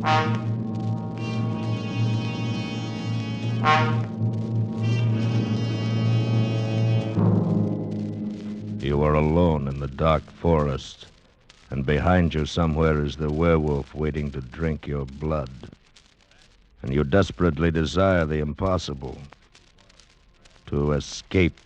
You are alone in the dark forest, and behind you somewhere is the werewolf waiting to drink your blood. And you desperately desire the impossible, to escape.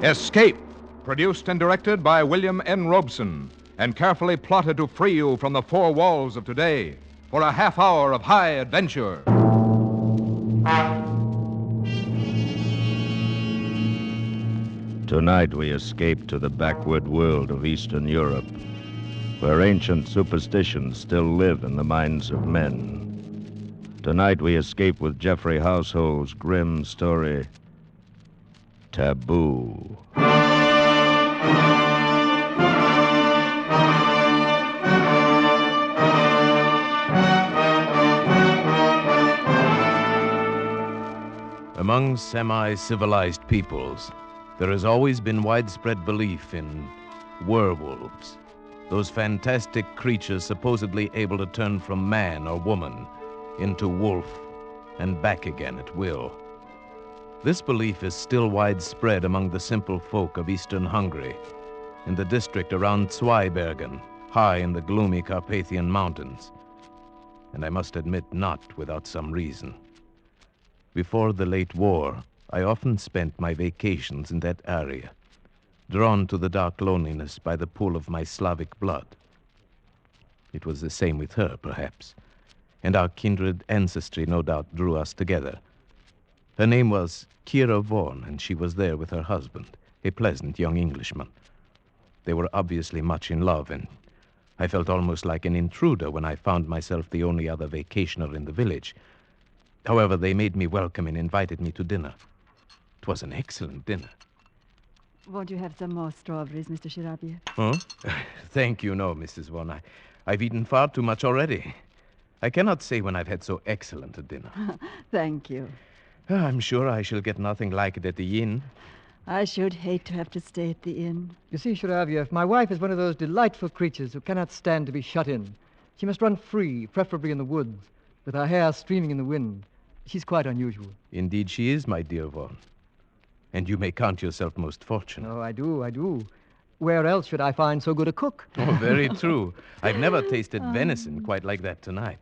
Escape, produced and directed by William N. Robeson, and carefully plotted to free you from the four walls of today for a half hour of high adventure. Tonight we escape to the backward world of Eastern Europe, where ancient superstitions still live in the minds of men. Tonight we escape with Jeffrey Household's grim story, Taboo. Among semi-civilized peoples, there has always been widespread belief in werewolves, those fantastic creatures supposedly able to turn from man or woman into wolf and back again at will. This belief is still widespread among the simple folk of eastern Hungary, in the district around Zweibergen, high in the gloomy Carpathian Mountains. And I must admit, not without some reason. Before the late war, I often spent my vacations in that area, drawn to the dark loneliness by the pull of my Slavic blood. It was the same with her, perhaps, and our kindred ancestry no doubt drew us together. Her name was Kira Vaughan, and she was there with her husband, a pleasant young Englishman. They were obviously much in love, and I felt almost like an intruder when I found myself the only other vacationer in the village. However, they made me welcome and invited me to dinner. It was an excellent dinner. Won't you have some more strawberries, Mr. Shirabiev? Huh? Thank you, no, Mrs. Vaughan. I've eaten far too much already. I cannot say when I've had so excellent a dinner. Thank you. I'm sure I shall get nothing like it at the inn. I should hate to have to stay at the inn. You see, Shirabiev, my wife is one of those delightful creatures who cannot stand to be shut in. She must run free, preferably in the woods, with her hair streaming in the wind. She's quite unusual. Indeed she is, my dear Vaughan. And you may count yourself most fortunate. Oh, I do. Where else should I find so good a cook? Oh, very true. I've never tasted venison quite like that tonight.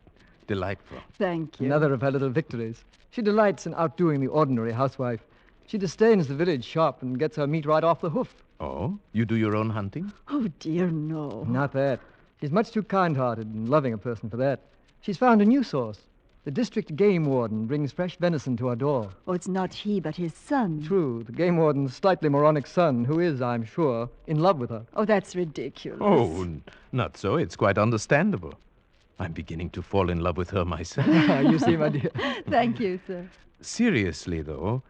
Delightful. Thank you. Another of her little victories. She delights in outdoing the ordinary housewife. She disdains the village shop and gets her meat right off the hoof. Oh? You do your own hunting? Oh, dear, no. Not that. She's much too kind-hearted and loving a person for that. She's found a new source. The district game warden brings fresh venison to our door. Oh, it's not he, but his son. True, the game warden's slightly moronic son, who is, I'm sure, in love with her. Oh, that's ridiculous. Oh, not so. It's quite understandable. I'm beginning to fall in love with her myself. You see, my dear. Thank you, sir. Seriously, though,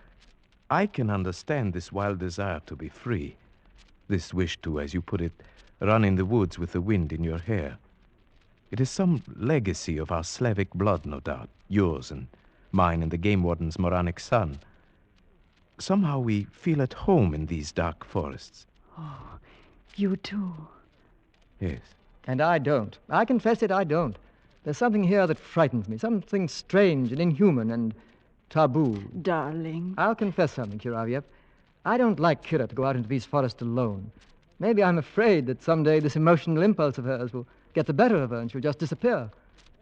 I can understand this wild desire to be free. This wish to, as you put it, run in the woods with the wind in your hair. It is some legacy of our Slavic blood, no doubt. Yours and mine and the game warden's moronic son. Somehow we feel at home in these dark forests. Oh, you too. Yes. And I don't. I confess it, I don't. There's something here that frightens me, something strange and inhuman and taboo. Darling. I'll confess something, Shirabiev. I don't like Kira to go out into these forests alone. Maybe I'm afraid that someday this emotional impulse of hers will get the better of her and she'll just disappear,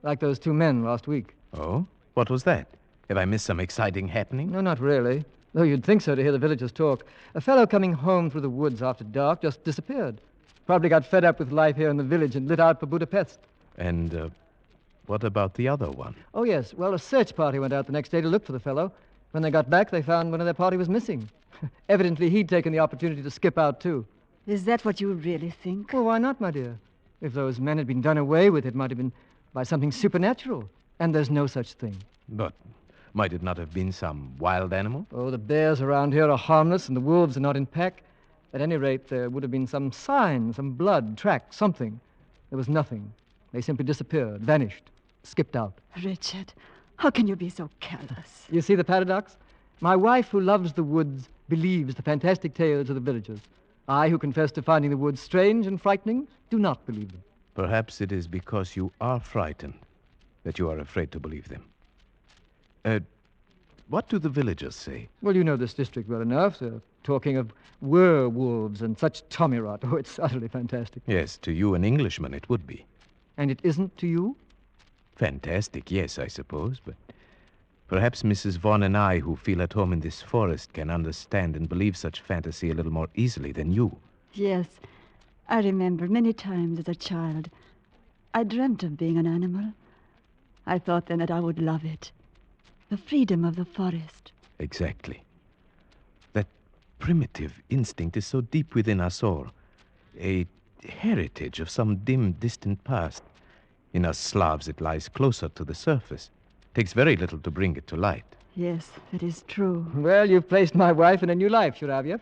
like those two men last week. Oh? What was that? Have I missed some exciting happening? No, not really. Though you'd think so to hear the villagers talk. A fellow coming home through the woods after dark just disappeared. Probably got fed up with life here in the village and lit out for Budapest. And, what about the other one? Oh, yes. Well, a search party went out the next day to look for the fellow. When they got back, they found one of their party was missing. Evidently, he'd taken the opportunity to skip out, too. Is that what you really think? Well, why not, my dear? If those men had been done away with, it might have been by something supernatural. And there's no such thing. But might it not have been some wild animal? Oh, the bears around here are harmless and the wolves are not in pack. At any rate, there would have been some sign, some blood, track, something. There was nothing. They simply disappeared, vanished, skipped out. Richard, how can you be so callous? You see the paradox? My wife, who loves the woods, believes the fantastic tales of the villagers. I, who confess to finding the woods strange and frightening, do not believe them. Perhaps it is because you are frightened that you are afraid to believe them. What do the villagers say? Well, you know this district well enough. They're talking of werewolves and such tommy rot. Oh, it's utterly fantastic. Yes, to you, an Englishman, it would be. And it isn't to you? Fantastic, yes, I suppose, but perhaps Mrs. Vaughn and I, who feel at home in this forest, can understand and believe such fantasy a little more easily than you. Yes, I remember many times as a child, I dreamt of being an animal. I thought then that I would love it. The freedom of the forest. Exactly. That primitive instinct is so deep within us all. A heritage of some dim, distant past. In us Slavs, it lies closer to the surface. Takes very little to bring it to light. Yes, that is true. Well, you've placed my wife in a new life, Shuravyev.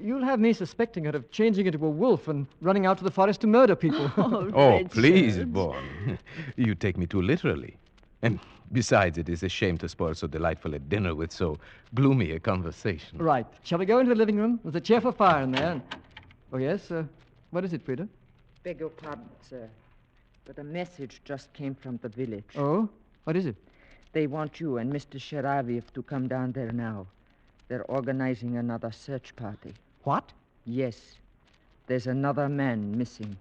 You'll have me suspecting her of changing into a wolf and running out to the forest to murder people. Oh, please, Vaughn. You take me too literally. And besides, it is a shame to spoil so delightful a dinner with so gloomy a conversation. Right. Shall we go into the living room? There's a cheerful fire in there. Oh, yes? What is it, Frida? Beg your pardon, sir, but a message just came from the village. Oh? What is it? They want you and Mr. Sharaviev to come down there now. They're organizing another search party. What? Yes. There's another man missing.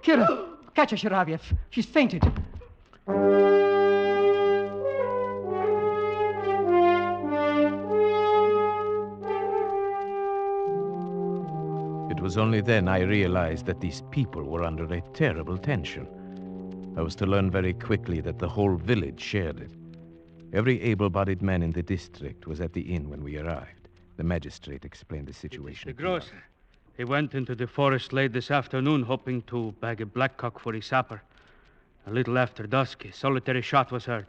Kira! Catch her, Sharaviev. She's fainted. It was only then I realized that these people were under a terrible tension. I was to learn very quickly that the whole village shared it. Every able-bodied man in the district was at the inn when we arrived. The magistrate explained the situation. The grocer. He went into the forest late this afternoon hoping to bag a blackcock for his supper. A little after dusk, a solitary shot was heard.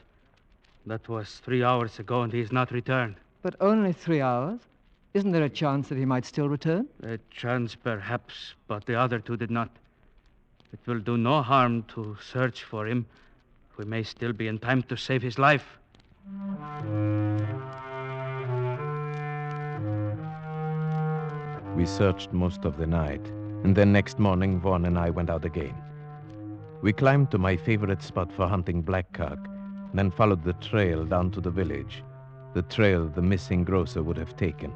That was 3 hours ago, and he has not returned. But only 3 hours? Isn't there a chance that he might still return? A chance, perhaps, but the other two did not. It will do no harm to search for him. We may still be in time to save his life. We searched most of the night, and then next morning, Vaughn and I went out again. We climbed to my favorite spot for hunting blackcock, then followed the trail down to the village, the trail the missing grocer would have taken.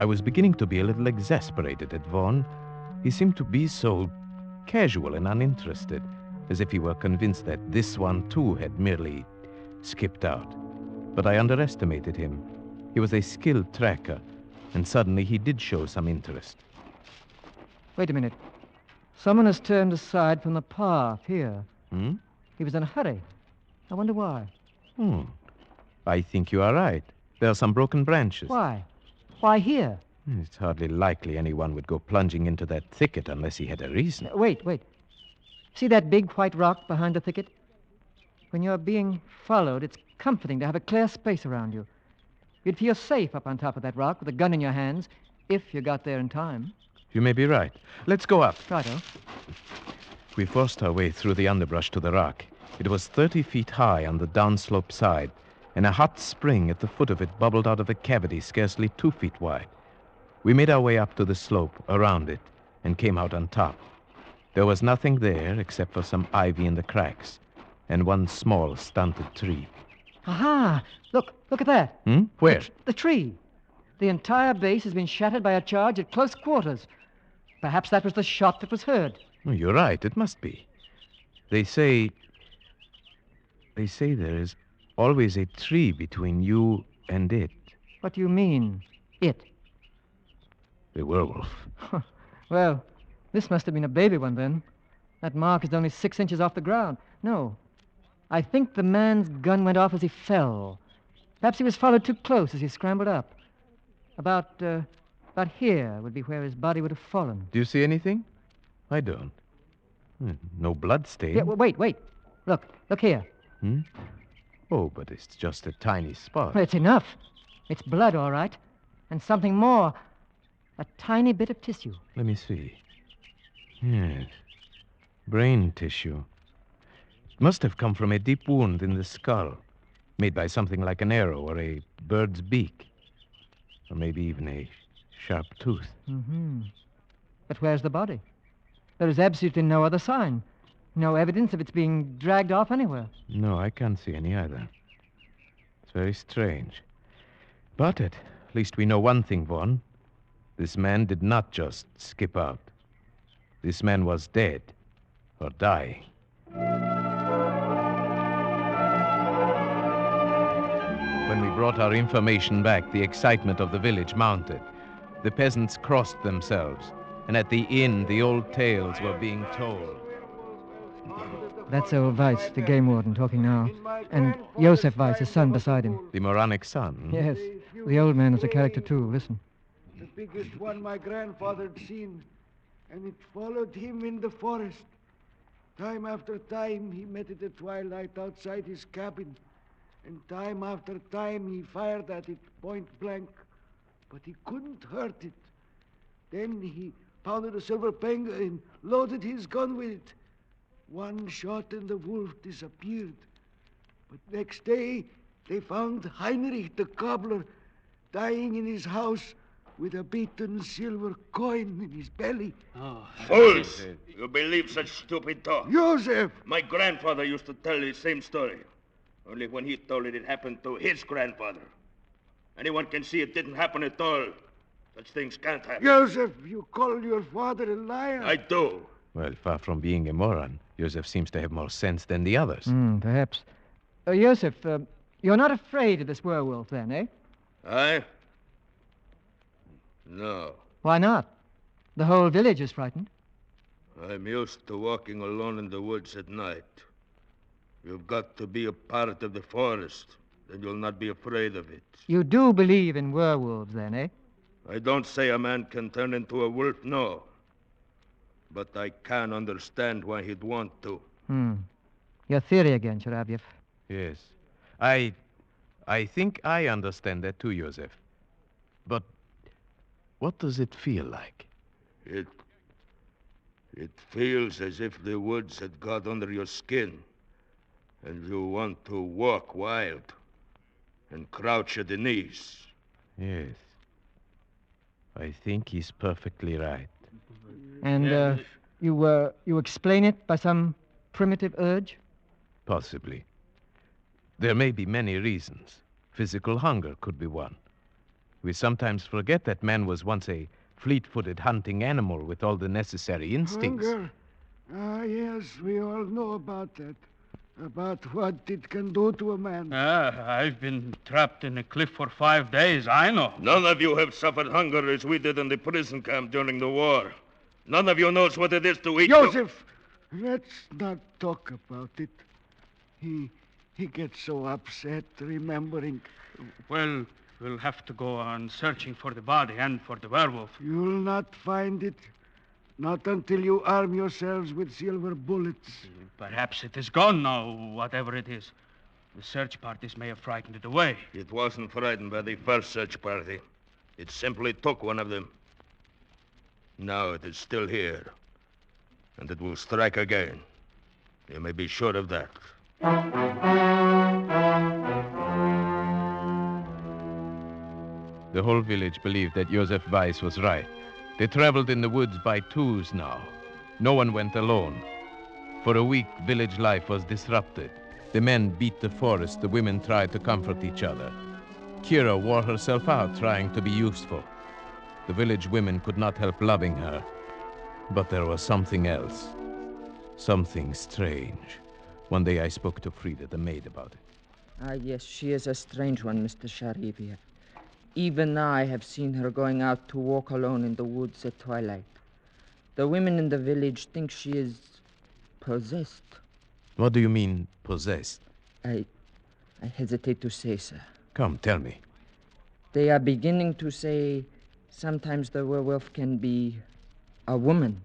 I was beginning to be a little exasperated at Vaughn. He seemed to be so casual and uninterested, as if he were convinced that this one, too, had merely skipped out. But I underestimated him. He was a skilled tracker, and suddenly he did show some interest. Wait a minute. Someone has turned aside from the path here. Hmm? He was in a hurry. I wonder why. I think you are right. There are some broken branches. Why? Why here? It's hardly likely anyone would go plunging into that thicket unless he had a reason. Wait. See that big white rock behind the thicket? When you're being followed, it's comforting to have a clear space around you. You'd feel safe up on top of that rock with a gun in your hands, if you got there in time. You may be right. Let's go up. Righto. We forced our way through the underbrush to the rock. It was 30 feet high on the downslope side, and a hot spring at the foot of it bubbled out of a cavity scarcely 2 feet wide. We made our way up to the slope, around it, and came out on top. There was nothing there except for some ivy in the cracks, and one small, stunted tree. Aha! Look at that. Where? The tree. The entire base has been shattered by a charge at close quarters. Perhaps that was the shot that was heard. Oh, you're right, it must be. They say there is always a tree between you and it. What do you mean, it? The werewolf. Well, this must have been a baby one then. That mark is only 6 inches off the ground. No. I think the man's gun went off as he fell. Perhaps he was followed too close as he scrambled up. About here would be where his body would have fallen. Do you see anything? I don't. No blood stain. Yeah, wait. Look here. Oh, but it's just a tiny spot. Well, it's enough. It's blood, all right. And something more. A tiny bit of tissue. Let me see. Yes. Brain tissue. It must have come from a deep wound in the skull. made by something like an arrow or a bird's beak, or maybe even a sharp tooth. Mm-hmm. But where's the body? There is absolutely no other sign. No evidence of its being dragged off anywhere. No, I can't see any either. It's very strange. But at least we know one thing, Vaughn. This man did not just skip out. This man was dead or dying. When we brought our information back, the excitement of the village mounted. The peasants crossed themselves, and at the inn, the old tales were being told. That's old Weiss, the game warden, talking now. And Josef Weiss, his son, beside him. The moronic son? Yes, the old man is a character, too. Listen. The biggest one my grandfather had seen, and it followed him in the forest. Time after time, he met it at twilight outside his cabin, and time after time he fired at it point blank, but he couldn't hurt it. Then he pounded a silver penga and loaded his gun with it. One shot and the wolf disappeared. But next day, they found Heinrich the cobbler dying in his house with a beaten silver coin in his belly. Oh, Fools! You believe such stupid talk. Joseph! My grandfather used to tell the same story. Only when he told it, it happened to his grandfather. Anyone can see it didn't happen at all. Such things can't happen. Joseph, you call your father a liar? I do. Well, far from being a moron, Joseph seems to have more sense than the others. Perhaps. Joseph, you're not afraid of this werewolf, then, eh? I? No. Why not? The whole village is frightened. I'm used to walking alone in the woods at night. You've got to be a part of the forest, then you'll not be afraid of it. You do believe in werewolves, then, eh? I don't say a man can turn into a wolf, no. But I can understand why he'd want to. Your theory again, Sharavyev. Yes. I think I understand that too, Joseph. But what does it feel like? It feels as if the woods had got under your skin, and you want to walk wild and crouch at the knees. Yes. I think he's perfectly right. And you explain it by some primitive urge? Possibly. There may be many reasons. Physical hunger could be one. We sometimes forget that man was once a fleet-footed hunting animal with all the necessary instincts. Hunger? Yes, we all know about that. About what it can do to a man. I've been trapped in a cliff for 5 days, I know. None of you have suffered hunger as we did in the prison camp during the war. None of you knows what it is to eat. Joseph, let's not talk about it. He gets so upset remembering. Well, we'll have to go on searching for the body and for the werewolf. You'll not find it. Not until you arm yourselves with silver bullets. Perhaps it is gone now, whatever it is. The search parties may have frightened it away. It wasn't frightened by the first search party. It simply took one of them. Now it is still here. And it will strike again. You may be sure of that. The whole village believed that Josef Weiss was right. They traveled in the woods by twos now. No one went alone. For a week, village life was disrupted. The men beat the forest, the women tried to comfort each other. Kira wore herself out trying to be useful. The village women could not help loving her. But there was something else. Something strange. One day I spoke to Frida, the maid, about it. Yes, she is a strange one, Mr. Shariviev. Even I have seen her going out to walk alone in the woods at twilight. The women in the village think she is possessed. What do you mean, possessed? I hesitate to say, sir. Come, tell me. They are beginning to say sometimes the werewolf can be a woman.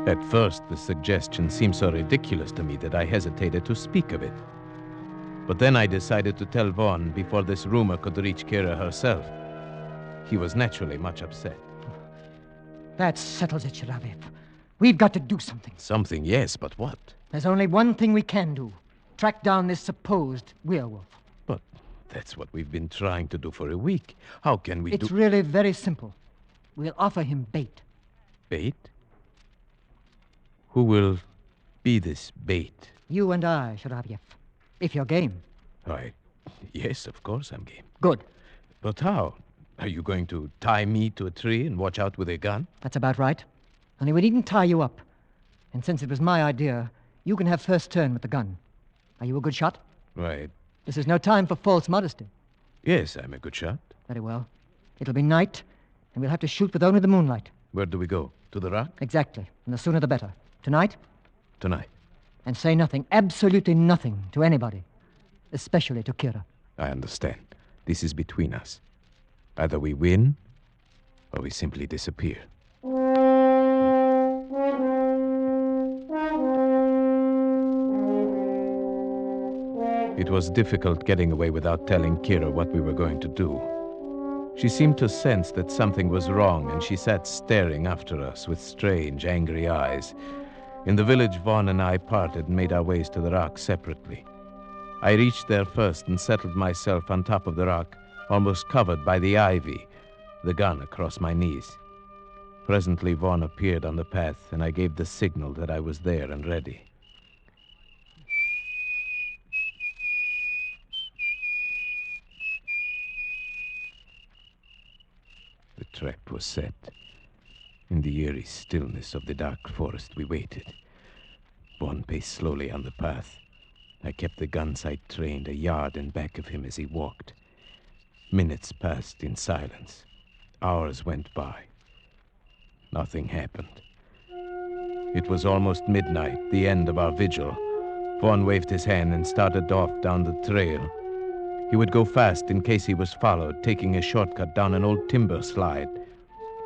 At first, the suggestion seemed so ridiculous to me that I hesitated to speak of it. But then I decided to tell Vaughn before this rumor could reach Kira herself. He was naturally much upset. That settles it, Sharavyev. We've got to do something. Something, yes, but what? There's only one thing we can do. Track down this supposed werewolf. But that's what we've been trying to do for a week. How can we It's really very simple. We'll offer him bait. Bait? Who will be this bait? You and I, Sharavyev. If you're game. Why, yes, of course I'm game. Good. But how? Are you going to tie me to a tree and watch out with a gun? That's about right. Only we needn't tie you up. And since it was my idea, you can have first turn with the gun. Are you a good shot? Right. This is no time for false modesty. Yes, I'm a good shot. Very well. It'll be night, and we'll have to shoot with only the moonlight. Where do we go? To the rock? Exactly. And the sooner the better. Tonight? Tonight. And say nothing, absolutely nothing, to anybody. Especially to Kira. I understand. This is between us. Either we win, or we simply disappear. It was difficult getting away without telling Kira what we were going to do. She seemed to sense that something was wrong, and she sat staring after us with strange, angry eyes. In the village, Vaughn and I parted and made our ways to the rock separately. I reached there first and settled myself on top of the rock, almost covered by the ivy, the gun across my knees. Presently, Vaughn appeared on the path, and I gave the signal that I was there and ready. The trap was set. In the eerie stillness of the dark forest, we waited. Vaughn paced slowly on the path. I kept the gun sight trained a yard in back of him as he walked. Minutes passed in silence. Hours went by. Nothing happened. It was almost midnight, the end of our vigil. Vaughn waved his hand and started off down the trail. He would go fast in case he was followed, taking a shortcut down an old timber slide.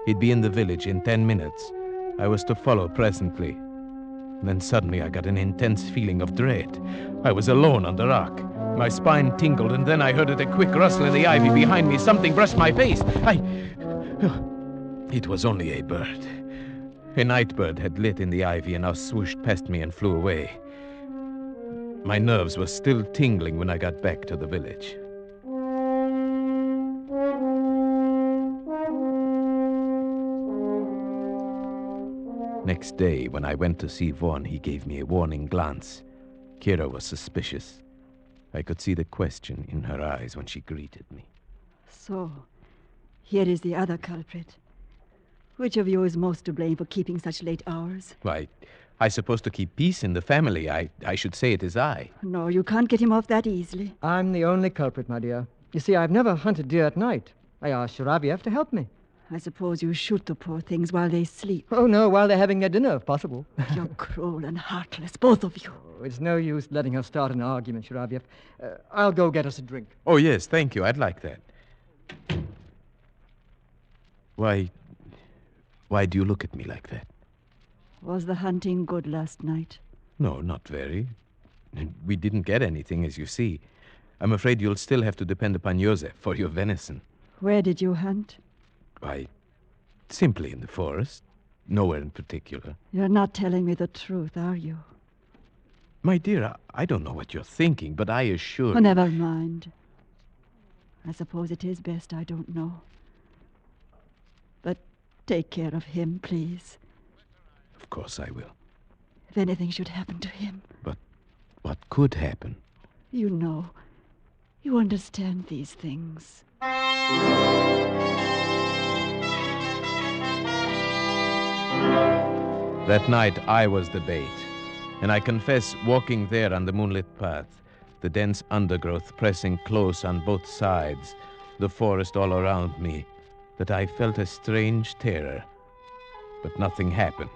He'd be in the village in 10 minutes. I was to follow presently. And then suddenly I got an intense feeling of dread. I was alone on the rock. My spine tingled, and then I heard a quick rustle in the ivy behind me. Something brushed my face. It was only a bird. A night bird had lit in the ivy and now swooshed past me and flew away. My nerves were still tingling when I got back to the village. Next day, when I went to see Vaughn, he gave me a warning glance. Kira was suspicious. I could see the question in her eyes when she greeted me. So, here is the other culprit. Which of you is most to blame for keeping such late hours? Why, I'm supposed to keep peace in the family. I should say it is I. No, you can't get him off that easily. I'm the only culprit, my dear. You see, I've never hunted deer at night. I asked Sharavyev to help me. I suppose you shoot the poor things while they sleep. Oh, no, while they're having their dinner, if possible. You're cruel and heartless, both of you. Oh, it's no use letting her start an argument, Sharavyev. I'll go get us a drink. Oh, yes, thank you. I'd like that. Why do you look at me like that? Was the hunting good last night? No, not very. We didn't get anything, as you see. I'm afraid you'll still have to depend upon Joseph for your venison. Where did you hunt? Why, simply in the forest. Nowhere in particular. You're not telling me the truth, are you? My dear, I don't know what you're thinking, but I assure you... Oh, never mind. I suppose it is best I don't know. But take care of him, please. Of course I will. If anything should happen to him. But what could happen? You know. You understand these things. That night, I was the bait. And I confess, walking there on the moonlit path, the dense undergrowth pressing close on both sides, the forest all around me, that I felt a strange terror. But nothing happened.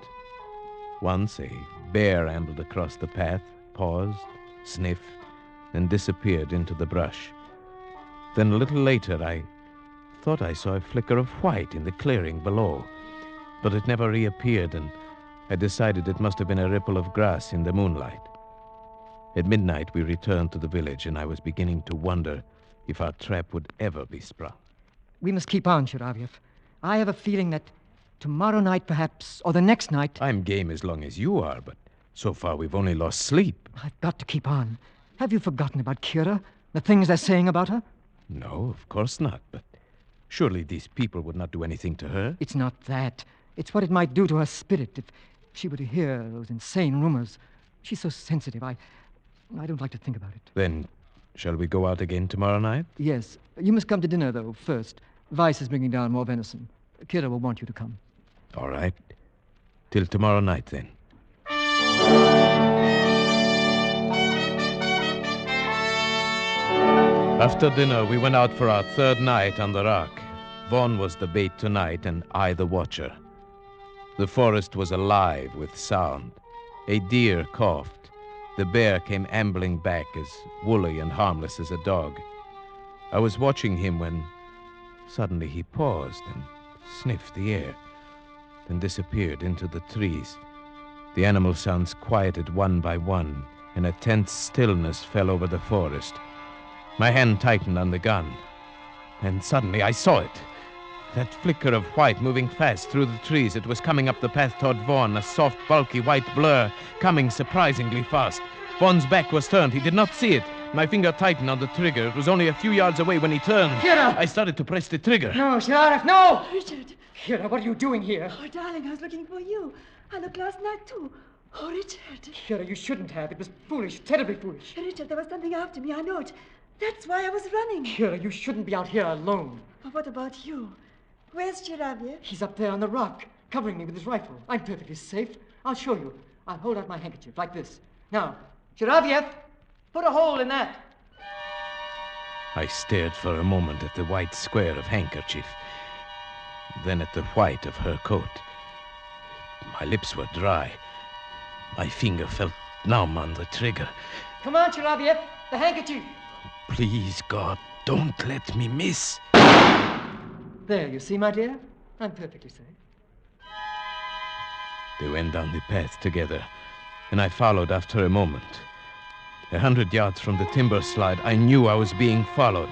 Once a bear ambled across the path, paused, sniffed, and disappeared into the brush. Then a little later, I thought I saw a flicker of white in the clearing below, but it never reappeared, and I decided it must have been a ripple of grass in the moonlight. At midnight, we returned to the village, and I was beginning to wonder if our trap would ever be sprung. We must keep on, Sharavyev. I have a feeling that Tomorrow night, perhaps, or the next night. I'm game as long as you are, but so far we've only lost sleep. I've got to keep on. Have you forgotten about Kira? The things they're saying about her? No, of course not, but surely these people would not do anything to her? It's not that. It's what it might do to her spirit if she were to hear those insane rumors. She's so sensitive. I don't like to think about it. Then, shall we go out again tomorrow night? Yes. You must come to dinner, though, first. Weiss is bringing down more venison. Kira will want you to come. All right. Till tomorrow night, then. After dinner, we went out for our third night on the rock. Vaughn was the bait tonight, and I the watcher. The forest was alive with sound. A deer coughed. The bear came ambling back as woolly and harmless as a dog. I was watching him when suddenly he paused and sniffed the air, then disappeared into the trees. The animal sounds quieted one by one, and a tense stillness fell over the forest. My hand tightened on the gun, and suddenly I saw it. That flicker of white moving fast through the trees. It was coming up the path toward Vaughn, a soft, bulky white blur, coming surprisingly fast. Vaughn's back was turned. He did not see it. My finger tightened on the trigger. It was only a few yards away when he turned. Kira! I started to press the trigger. No, Sheriff, no! Richard! Kira, what are you doing here? Oh, darling, I was looking for you. I looked last night, too. Oh, Richard. Kira, you shouldn't have. It was foolish, terribly foolish. Richard, there was something after me. I know it. That's why I was running. Kira, you shouldn't be out here alone. But what about you? Where's Chiraviev? He's up there on the rock, covering me with his rifle. I'm perfectly safe. I'll show you. I'll hold out my handkerchief like this. Now, Chiraviev, put a hole in that. I stared for a moment at the white square of handkerchief, then at the white of her coat. My lips were dry. My finger felt numb on the trigger. Come on, Chiraviev, the handkerchief. Please, God, don't let me miss. There, you see, my dear? I'm perfectly safe. They went down the path together, and I followed after a moment. 100 yards from the timber slide, I knew I was being followed.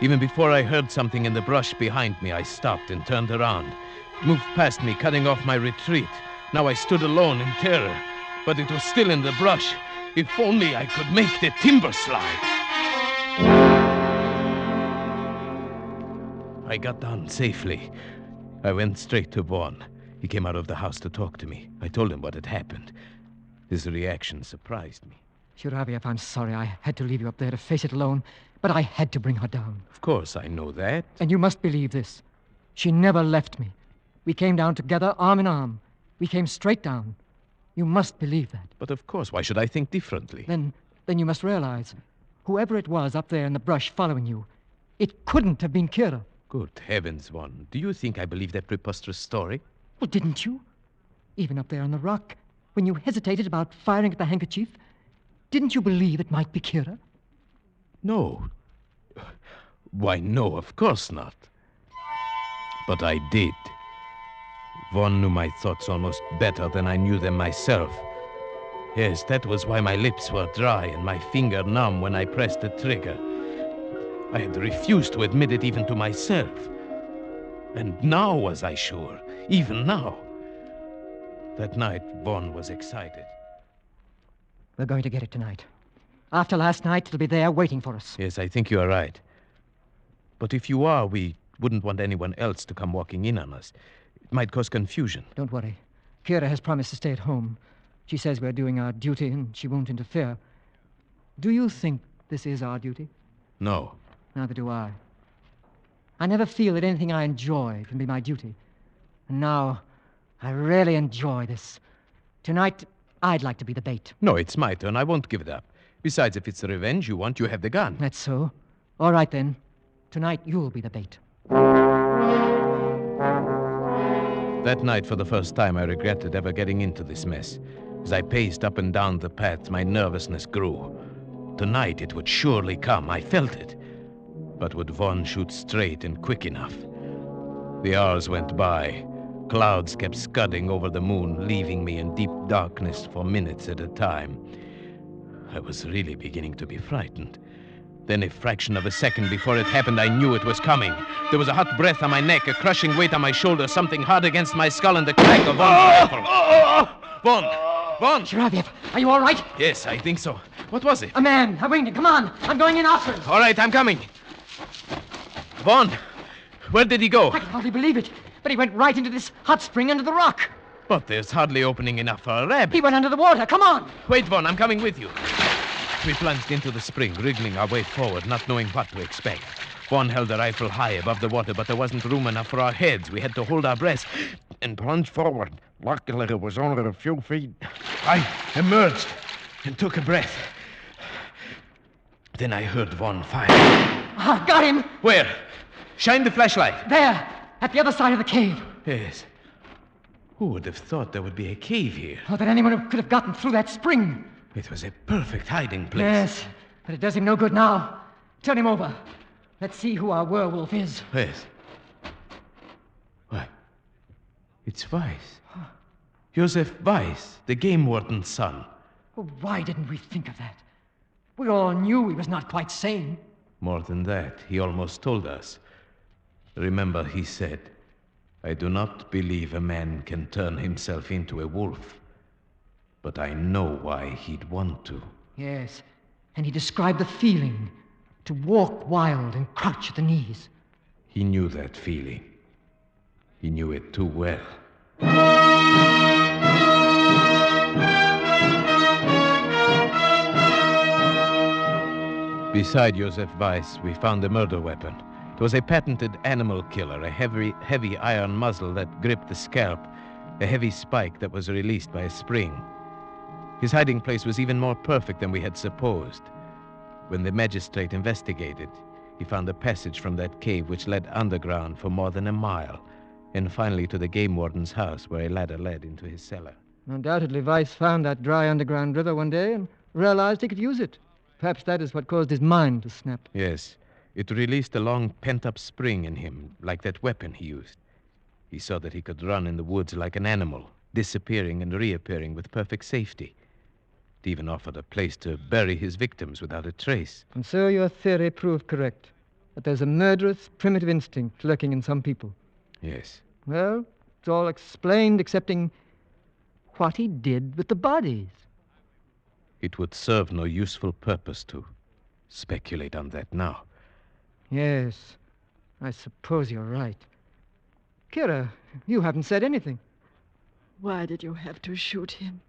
Even before I heard something in the brush behind me, I stopped and turned around. It moved past me, cutting off my retreat. Now I stood alone in terror, but it was still in the brush. If only I could make the timber slide. I got down safely. I went straight to Vaughn. He came out of the house to talk to me. I told him what had happened. His reaction surprised me. Chiraviev, I'm sorry I had to leave you up there to face it alone, but I had to bring her down. Of course, I know that. And you must believe this. She never left me. We came down together, arm in arm. We came straight down. You must believe that. But of course, why should I think differently? Then you must realize, whoever it was up there in the brush following you, it couldn't have been Kira. Good heavens, Vaughn. Do you think I believe that preposterous story? Well, didn't you? Even up there on the rock, when you hesitated about firing at the handkerchief, didn't you believe it might be Kira? No. Why, no, of course not. But I did. Vaughn knew my thoughts almost better than I knew them myself. Yes, that was why my lips were dry and my finger numb when I pressed the trigger. I had refused to admit it even to myself. And now was I sure, even now. That night, Vaughn was excited. We're going to get it tonight. After last night, it'll be there waiting for us. Yes, I think you are right. But if you are, we wouldn't want anyone else to come walking in on us. It might cause confusion. Don't worry. Kira has promised to stay at home. She says we're doing our duty and she won't interfere. Do you think this is our duty? No. Neither do I. I never feel that anything I enjoy can be my duty. And now, I really enjoy this. Tonight, I'd like to be the bait. No, it's my turn. I won't give it up. Besides, if it's the revenge you want, you have the gun. That's so. All right, then. Tonight, you'll be the bait. That night, for the first time, I regretted ever getting into this mess. As I paced up and down the path, my nervousness grew. Tonight, it would surely come. I felt it. But would Vaughn shoot straight and quick enough? The hours went by. Clouds kept scudding over the moon, leaving me in deep darkness for minutes at a time. I was really beginning to be frightened. Then a fraction of a second before it happened, I knew it was coming. There was a hot breath on my neck, a crushing weight on my shoulder, something hard against my skull, and the crack of Von's rifle. Von! Shiravyev, are you all right? Yes, I think so. What was it? A man, a winged. Come on. I'm going in after him. All right, I'm coming. Von, where did he go? I can hardly believe it. But he went right into this hot spring under the rock. But there's hardly opening enough for a rabbit. He went under the water. Come on. Wait, Von, I'm coming with you. We plunged into the spring, wriggling our way forward, not knowing what to expect. Von held the rifle high above the water, but there wasn't room enough for our heads. We had to hold our breath and plunge forward. Luckily, it was only a few feet. I emerged and took a breath. Then I heard Von fire. I got him. Where? Shine the flashlight. There, at the other side of the cave. Yes. Who would have thought there would be a cave here? Oh, that anyone could have gotten through that spring. It was a perfect hiding place. Yes, but it does him no good now. Turn him over. Let's see who our werewolf is. Yes. Why? It's Weiss. Joseph Weiss, the game warden's son. Oh, why didn't we think of that? We all knew he was not quite sane. More than that, he almost told us. Remember, he said, I do not believe a man can turn himself into a wolf. But I know why he'd want to. Yes, and he described the feeling to walk wild and crouch at the knees. He knew that feeling. He knew it too well. Beside Joseph Weiss, we found a murder weapon. It was a patented animal killer, a heavy iron muzzle that gripped the scalp, a heavy spike that was released by a spring. His hiding place was even more perfect than we had supposed. When the magistrate investigated, he found a passage from that cave which led underground for more than a mile, and finally to the game warden's house, where a ladder led into his cellar. Undoubtedly, Weiss found that dry underground river one day and realized he could use it. Perhaps that is what caused his mind to snap. Yes, it released a long pent-up spring in him, like that weapon he used. He saw that he could run in the woods like an animal, disappearing and reappearing with perfect safety. It even offered a place to bury his victims without a trace. And so your theory proved correct, that there's a murderous, primitive instinct lurking in some people. Yes. Well, it's all explained excepting what he did with the bodies. It would serve no useful purpose to speculate on that now. Yes, I suppose you're right. Kira, you haven't said anything. Why did you have to shoot him?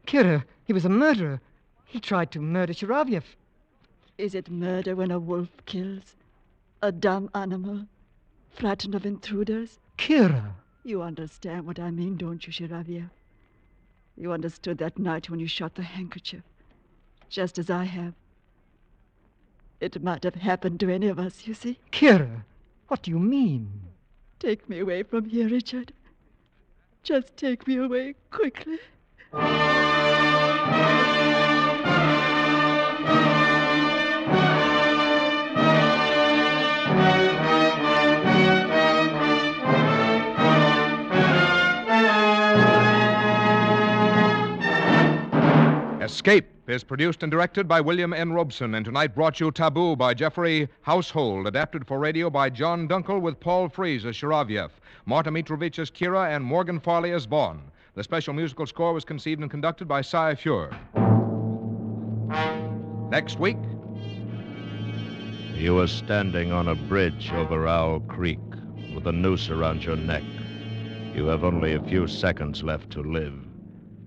Kira, he was a murderer. He tried to murder Shiravyev. Is it murder when a wolf kills? A dumb animal? Frightened of intruders? Kira! You understand what I mean, don't you, Shiravyev? You understood that night when you shot the handkerchief, just as I have. It might have happened to any of us, you see. Kira, what do you mean? Take me away from here, Richard. Just take me away quickly. Escape is produced and directed by William N. Robeson, and tonight brought you Taboo by Jeffrey Household, adapted for radio by John Dunkel with Paul Frees as Shiravyev, Marta Mitrovich as Kira, and Morgan Farley as Vaughn. The special musical score was conceived and conducted by Cy Fure. Next week... You were standing on a bridge over Owl Creek with a noose around your neck. You have only a few seconds left to live.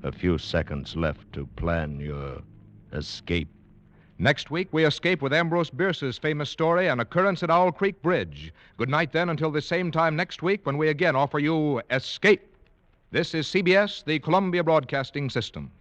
A few seconds left to plan your escape. Next week, we escape with Ambrose Bierce's famous story, An Occurrence at Owl Creek Bridge. Good night, then, until the same time next week when we again offer you Escape. This is CBS, the Columbia Broadcasting System.